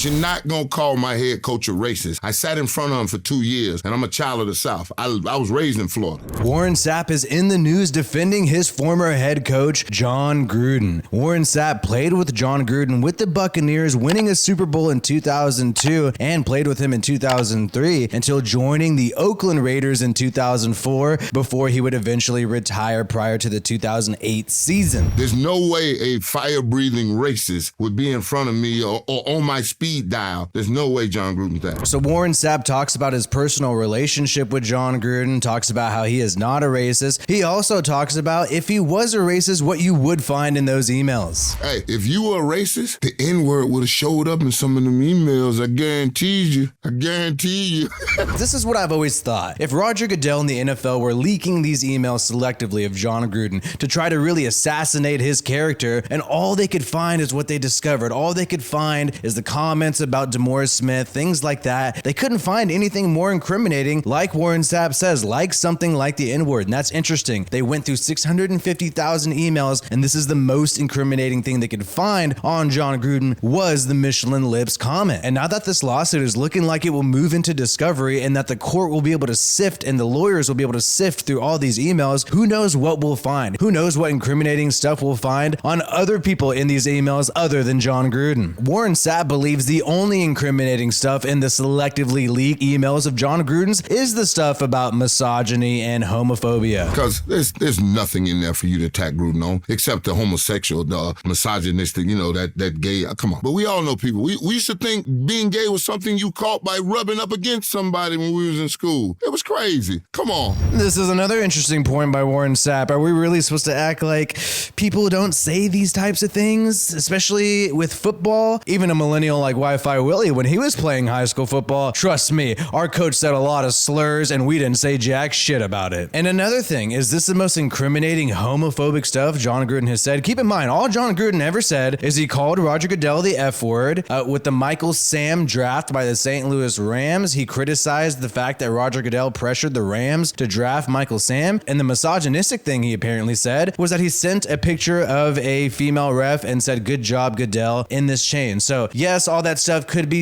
but you're not going to call my head coach a racist. I sat in front of him for 2 years, and I'm a child of the South. I was raised in Florida. Warren Sapp is in the news defending his former head coach, Jon Gruden. Warren Sapp played with Jon Gruden with the Buccaneers, winning a Super Bowl in 2002, and played with him in 2003 until joining the Oakland Raiders in 2004 before he would eventually retire prior to the 2008 season. There's no way a fire-breathing racist would be in front of me or on my speed dial. There's no way Jon Gruden's that. So Warren Sapp talks about his personal relationship with Jon Gruden, talks about how he is not a racist. He also talks about if he was a racist, what you would find in those emails. Hey, if you were a racist, the N-word would have showed up in some of them emails. I guarantee you. I guarantee you. This is what I've always thought. If Roger Goodell and the NFL were leaking these emails selectively of Jon Gruden to try to really assassinate his character, and all they could find is what they discovered, all they could find is the comments about DeMaurice Smith, things like that. They couldn't find anything more incriminating, like Warren Sapp says, like something like the N-word. And that's interesting. They went through 650,000 emails, and this is the most incriminating thing they could find on Jon Gruden was the Michelin Lips comment. And now that this lawsuit is looking like it will move into discovery and that the court will be able to sift and the lawyers will be able to sift through all these emails, who knows what we'll find? Who knows what incriminating stuff we'll find on other people in these emails other than Jon Gruden? Warren Sapp believes the only incriminating stuff in the selectively leaked emails of Jon Gruden's is the stuff about misogyny and homophobia. Because there's nothing in there for you to attack Gruden on, except the homosexual, the misogynistic, that gay. Come on. But we all know people. We used to think being gay was something you caught by rubbing up against somebody when we was in school. It was crazy. Come on. This is another interesting point by Warren Sapp. Are we really supposed to act like people don't say these types of things, especially with football? Even a millennial like WiFiWillie, when he was playing high school football, trust me, our coach said a lot of slurs and we didn't say jack shit about it. And another thing, is this the most incriminating homophobic stuff Jon Gruden has said? Keep in mind, all Jon Gruden ever said is he called Roger Goodell the F word. With the Michael Sam draft by the St. Louis Rams, he criticized the fact that Roger Goodell pressured the Rams to draft Michael Sam. And the misogynistic thing he apparently said was that he sent a picture of a female ref and said, "Good job, Goodell," in this chain. So yes, all that stuff could be,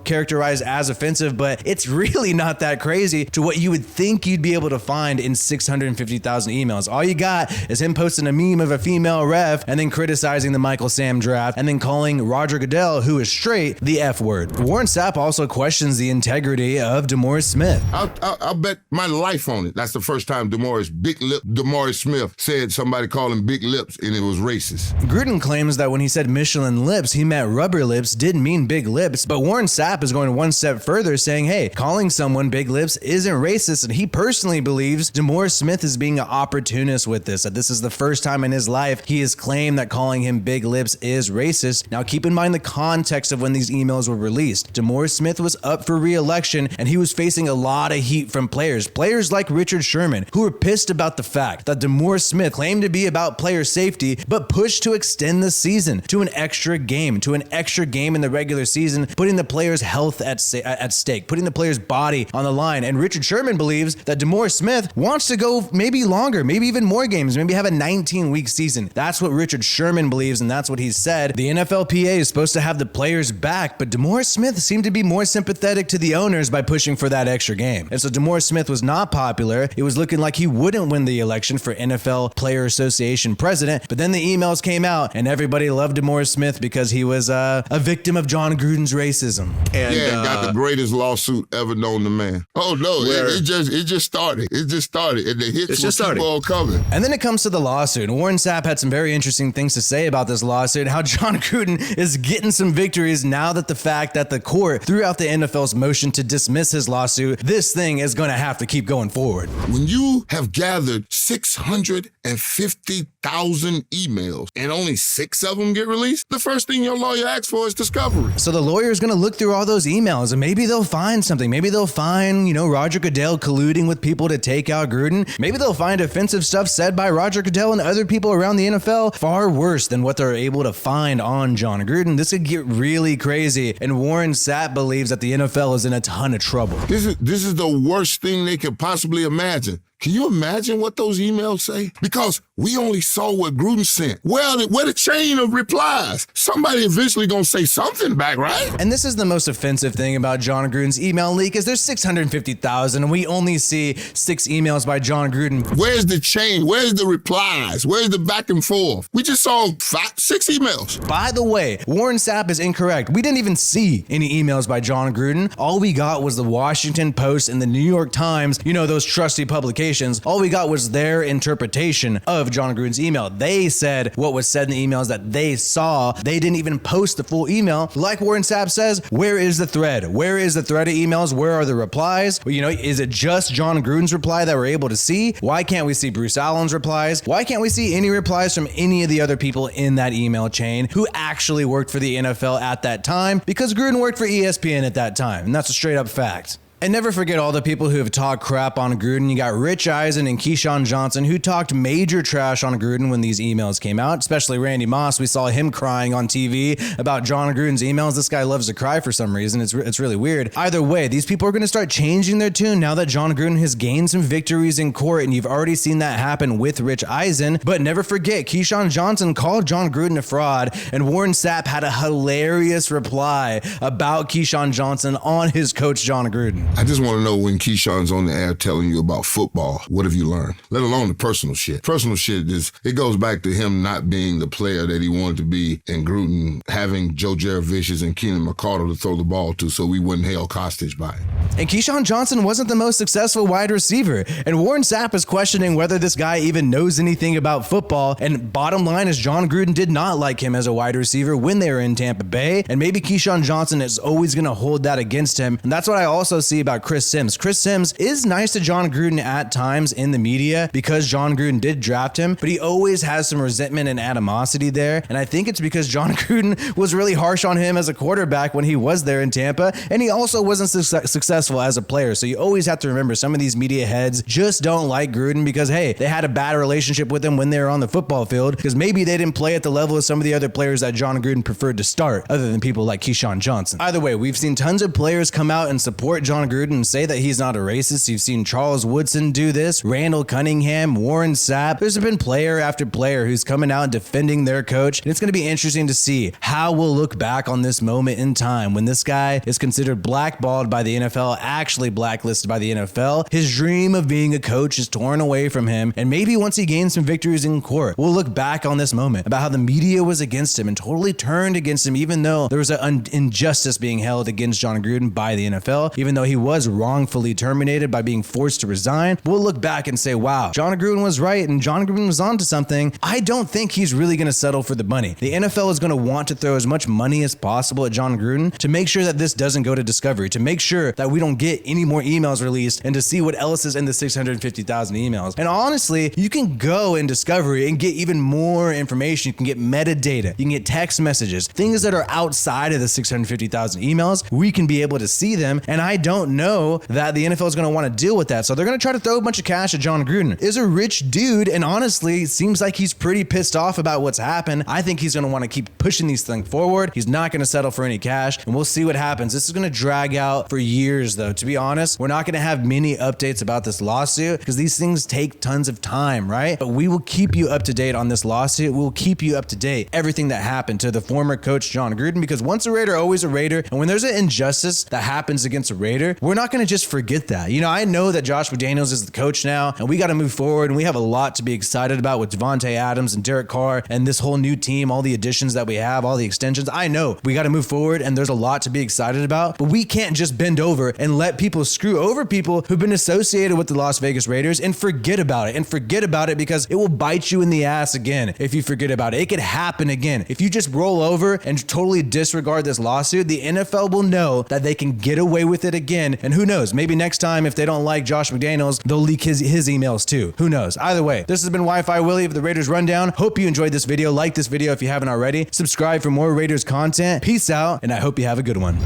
characterized as offensive, but it's really not that crazy to what you would think you'd be able to find in 650,000 emails. All you got is him posting a meme of a female ref and then criticizing the Michael Sam draft and then calling Roger Goodell, who is straight, the F word. Warren Sapp also questions the integrity of DeMaurice Smith. I'll bet my life on it. That's the first time DeMaurice Smith said somebody called him big lips and it was racist. Gruden claims that when he said Michelin lips, he meant rubber lips, didn't mean big lips, but Warren Sapp is going one step further, saying, hey, calling someone big lips isn't racist, and he personally believes DeMaurice Smith is being an opportunist with this, that this is the first time in his life he has claimed that calling him big lips is racist. Now keep in mind the context of when these emails were released. DeMaurice Smith was up for re-election and he was facing a lot of heat from players like Richard Sherman, who were pissed about the fact that DeMaurice Smith claimed to be about player safety, but pushed to extend the season to an extra game in the regular season, putting the player's health at stake, putting the player's body on the line. And Richard Sherman believes that DeMaurice Smith wants to go maybe longer, maybe even more games, maybe have a 19-week season. That's what Richard Sherman believes, and that's what he said. The NFLPA is supposed to have the players back, but DeMaurice Smith seemed to be more sympathetic to the owners by pushing for that extra game. And so DeMaurice Smith was not popular. It was looking like he wouldn't win the election for NFL Player Association president, but then the emails came out and everybody loved DeMaurice Smith because he was a victim of Jon Gruden's racism. And got the greatest lawsuit ever known to man. Oh no, it just started. It just started, and the hits were keep on coming. And then it comes to the lawsuit. Warren Sapp had some very interesting things to say about this lawsuit, how Jon Gruden is getting some victories now that the fact that the court threw out the NFL's motion to dismiss his lawsuit, this thing is going to have to keep going forward. When you have gathered 650,000 emails and only 6 of them get released, the first thing your lawyer asks for is discovery. So the lawyer is going to look through all those emails and maybe they'll find something. Maybe they'll find, Roger Goodell colluding with people to take out Gruden. Maybe they'll find offensive stuff said by Roger Goodell and other people around the NFL far worse than what they're able to find on Jon Gruden. This could get really crazy. And Warren Sapp believes that the NFL is in a ton of trouble. This is the worst thing they could possibly imagine. Can you imagine what those emails say? Because we only saw what Gruden sent. Well, where the chain of replies? Somebody eventually gonna say something back, right? And this is the most offensive thing about Jon Gruden's email leak is there's 650,000 and we only see 6 emails by Jon Gruden. Where's the chain? Where's the replies? Where's the back and forth? We just saw 6 emails. By the way, Warren Sapp is incorrect. We didn't even see any emails by Jon Gruden. All we got was the Washington Post and the New York Times, you know, those trusty publications. All we got was their interpretation of Jon Gruden's email. They said what was said in the emails that they saw. They didn't even post the full email. Like Warren Sapp says, where is the thread? Where is the thread of emails? Where are the replies? Well, you know, is it just Jon Gruden's reply that we're able to see? Why can't we see Bruce Allen's replies? Why can't we see any replies from any of the other people in that email chain who actually worked for the NFL at that time? Because Gruden worked for ESPN at that time, and that's a straight up fact. And never forget all the people who have talked crap on Gruden. You got Rich Eisen and Keyshawn Johnson who talked major trash on Gruden when these emails came out, especially Randy Moss. We saw him crying on TV about Jon Gruden's emails. This guy loves to cry for some reason. It's really weird. Either way, these people are going to start changing their tune now that Jon Gruden has gained some victories in court, and you've already seen that happen with Rich Eisen. But never forget, Keyshawn Johnson called Jon Gruden a fraud, and Warren Sapp had a hilarious reply about Keyshawn Johnson on his coach, Jon Gruden. I just want to know, when Keyshawn's on the air telling you about football, what have you learned? Let alone the personal shit. Personal shit it goes back to him not being the player that he wanted to be, and Gruden having Joe Jaravicius and Keenan McCardle to throw the ball to so we wouldn't held hostage by it. And Keyshawn Johnson wasn't the most successful wide receiver, and Warren Sapp is questioning whether this guy even knows anything about football. And bottom line is Jon Gruden did not like him as a wide receiver when they were in Tampa Bay, and maybe Keyshawn Johnson is always going to hold that against him. And that's what I also see about Chris Sims. Chris Sims is nice to Jon Gruden at times in the media because Jon Gruden did draft him, but he always has some resentment and animosity there. And I think it's because Jon Gruden was really harsh on him as a quarterback when he was there in Tampa, and he also wasn't successful as a player. So you always have to remember, some of these media heads just don't like Gruden because, hey, they had a bad relationship with him when they were on the football field, because maybe they didn't play at the level of some of the other players that Jon Gruden preferred to start, other than people like Keyshawn Johnson. Either way, we've seen tons of players come out and support Jon Gruden and say that he's not a racist. You've seen Charles Woodson do this, Randall Cunningham, Warren Sapp. There's been player after player who's coming out and defending their coach. And it's going to be interesting to see how we'll look back on this moment in time when this guy is considered blackballed by the NFL, actually blacklisted by the NFL. His dream of being a coach is torn away from him. And maybe once he gains some victories in court, we'll look back on this moment about how the media was against him and totally turned against him, even though there was an injustice being held against Jon Gruden by the NFL, even though he was wrongfully terminated by being forced to resign. We'll look back and say, wow, Jon Gruden was right and Jon Gruden was onto something. I don't think he's really going to settle for the money. The NFL is going to want to throw as much money as possible at Jon Gruden to make sure that this doesn't go to discovery, to make sure that we don't get any more emails released, and to see what else is in the 650,000 emails. And honestly, you can go in discovery and get even more information. You can get metadata. You can get text messages, things that are outside of the 650,000 emails. We can be able to see them. And I don't know that the NFL is going to want to deal with that. So they're going to try to throw a bunch of cash at Jon Gruden. Is a rich dude, and honestly, it seems like he's pretty pissed off about what's happened. I think he's going to want to keep pushing these things forward. He's not going to settle for any cash, and we'll see what happens. This is going to drag out for years, though. To be honest, we're not going to have many updates about this lawsuit because these things take tons of time, right? But we will keep you up to date on this lawsuit. We'll keep you up to date everything that happened to the former coach Jon Gruden, because once a Raider, always a Raider. And when there's an injustice that happens against a Raider, we're not going to just forget that. You know, I know that Josh McDaniels is the coach now, and we got to move forward, and we have a lot to be excited about with Devontae Adams and Derek Carr and this whole new team, all the additions that we have, all the extensions. I know we got to move forward, and there's a lot to be excited about, but we can't just bend over and let people screw over people who've been associated with the Las Vegas Raiders and forget about it, because it will bite you in the ass again if you forget about it. It could happen again. If you just roll over and totally disregard this lawsuit, the NFL will know that they can get away with it again. And who knows, maybe next time, if they don't like Josh McDaniels, they'll leak his emails too. Who knows? Either way, this has been WiFiWillie of the Raiders Rundown. Hope you enjoyed this video. Like this video if you haven't already. Subscribe for more Raiders content. Peace out, and I hope you have a good one.